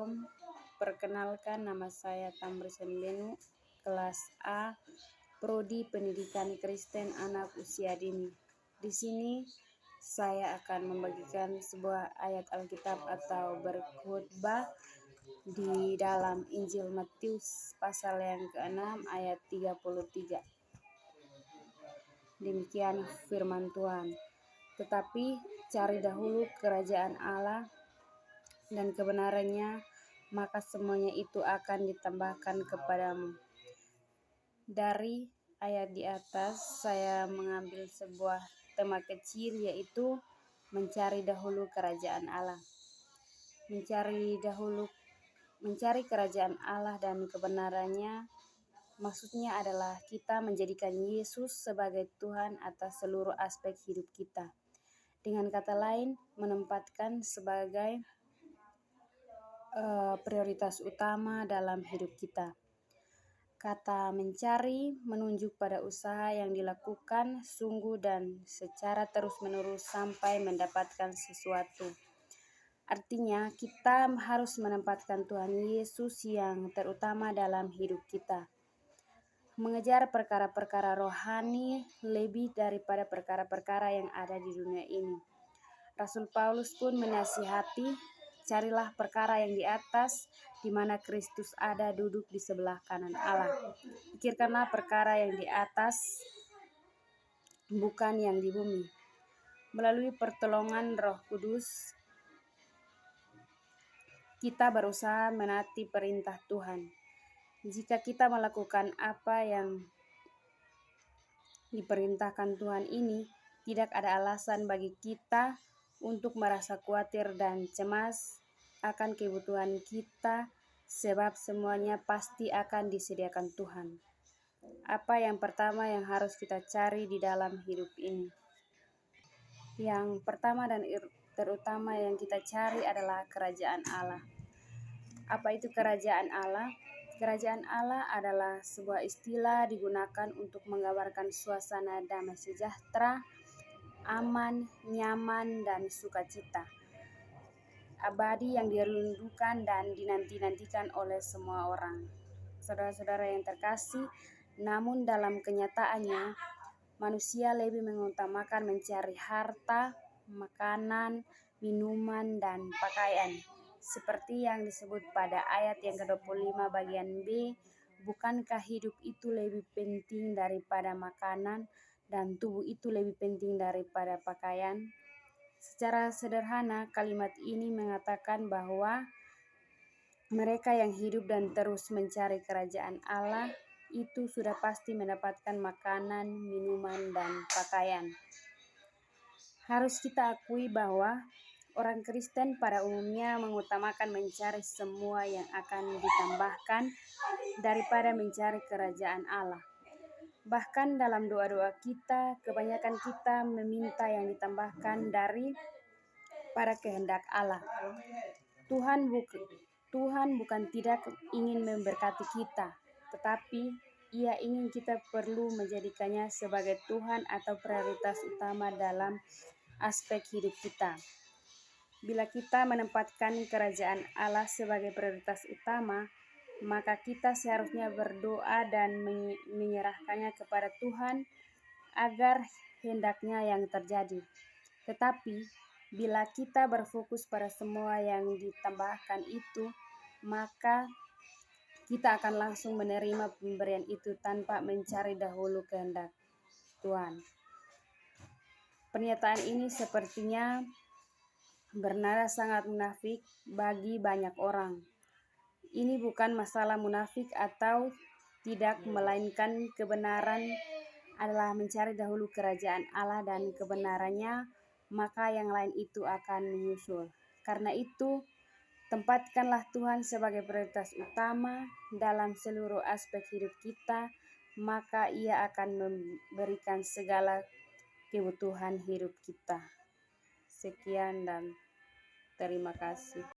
Shalom. Perkenalkan, nama saya Tamri Sembenu, kelas A, Prodi Pendidikan Kristen Anak Usia Dini. Di sini saya akan membagikan sebuah ayat Alkitab atau berkhotbah di dalam Injil Matius pasal yang ke-6 ayat 33. Demikian firman Tuhan. Tetapi cari dahulu kerajaan Allah dan kebenarannya, maka semuanya itu akan ditambahkan kepadamu. Dari ayat di atas saya mengambil sebuah tema kecil, yaitu mencari dahulu kerajaan Allah. Mencari kerajaan Allah dan kebenarannya maksudnya adalah kita menjadikan Yesus sebagai Tuhan atas seluruh aspek hidup kita. Dengan kata lain, menempatkan sebagai prioritas utama dalam hidup kita. Kata mencari menunjuk pada usaha yang dilakukan sungguh dan secara terus-menerus sampai mendapatkan sesuatu. Artinya, kita harus menempatkan Tuhan Yesus yang terutama dalam hidup kita. Mengejar perkara-perkara rohani lebih daripada perkara-perkara yang ada di dunia ini. Rasul Paulus pun menasihati, carilah perkara yang di atas, di mana Kristus ada duduk di sebelah kanan Allah. Pikirkanlah perkara yang di atas, bukan yang di bumi. Melalui pertolongan Roh Kudus, kita berusaha menaati perintah Tuhan. Jika kita melakukan apa yang diperintahkan Tuhan ini, tidak ada alasan bagi kita untuk merasa khawatir dan cemas akan kebutuhan kita, sebab semuanya pasti akan disediakan Tuhan. Apa yang pertama yang harus kita cari di dalam hidup ini? Yang pertama dan terutama yang kita cari adalah kerajaan Allah. Apa itu kerajaan Allah? Kerajaan Allah adalah sebuah istilah digunakan untuk menggambarkan suasana damai sejahtera, aman, nyaman, dan sukacita abadi yang dirindukan dan dinanti-nantikan oleh semua orang. Saudara-saudara yang terkasih, namun dalam kenyataannya, manusia lebih mengutamakan mencari harta, makanan, minuman, dan pakaian. Seperti yang disebut pada ayat yang ke-25 bagian B, bukankah hidup itu lebih penting daripada makanan dan tubuh itu lebih penting daripada pakaian? Secara sederhana, kalimat ini mengatakan bahwa mereka yang hidup dan terus mencari kerajaan Allah itu sudah pasti mendapatkan makanan, minuman, dan pakaian. Harus kita akui bahwa orang Kristen pada umumnya mengutamakan mencari semua yang akan ditambahkan daripada mencari kerajaan Allah. Bahkan dalam doa-doa kita, kebanyakan kita meminta yang ditambahkan dari pada kehendak Allah. Tuhan bukan tidak ingin memberkati kita, tetapi Ia ingin kita perlu menjadikannya sebagai Tuhan atau prioritas utama dalam aspek hidup kita. Bila kita menempatkan kerajaan Allah sebagai prioritas utama, maka kita seharusnya berdoa dan menyerahkannya kepada Tuhan agar hendaknya yang terjadi. Tetapi bila kita berfokus pada semua yang ditambahkan itu, maka kita akan langsung menerima pemberian itu tanpa mencari dahulu kehendak Tuhan. Pernyataan ini sepertinya bernada sangat munafik bagi banyak orang. Ini bukan masalah munafik atau tidak, melainkan kebenaran adalah mencari dahulu kerajaan Allah dan kebenarannya, maka yang lain itu akan menyusul. Karena itu, tempatkanlah Tuhan sebagai prioritas utama dalam seluruh aspek hidup kita, maka Ia akan memberikan segala kebutuhan hidup kita. Sekian dan terima kasih.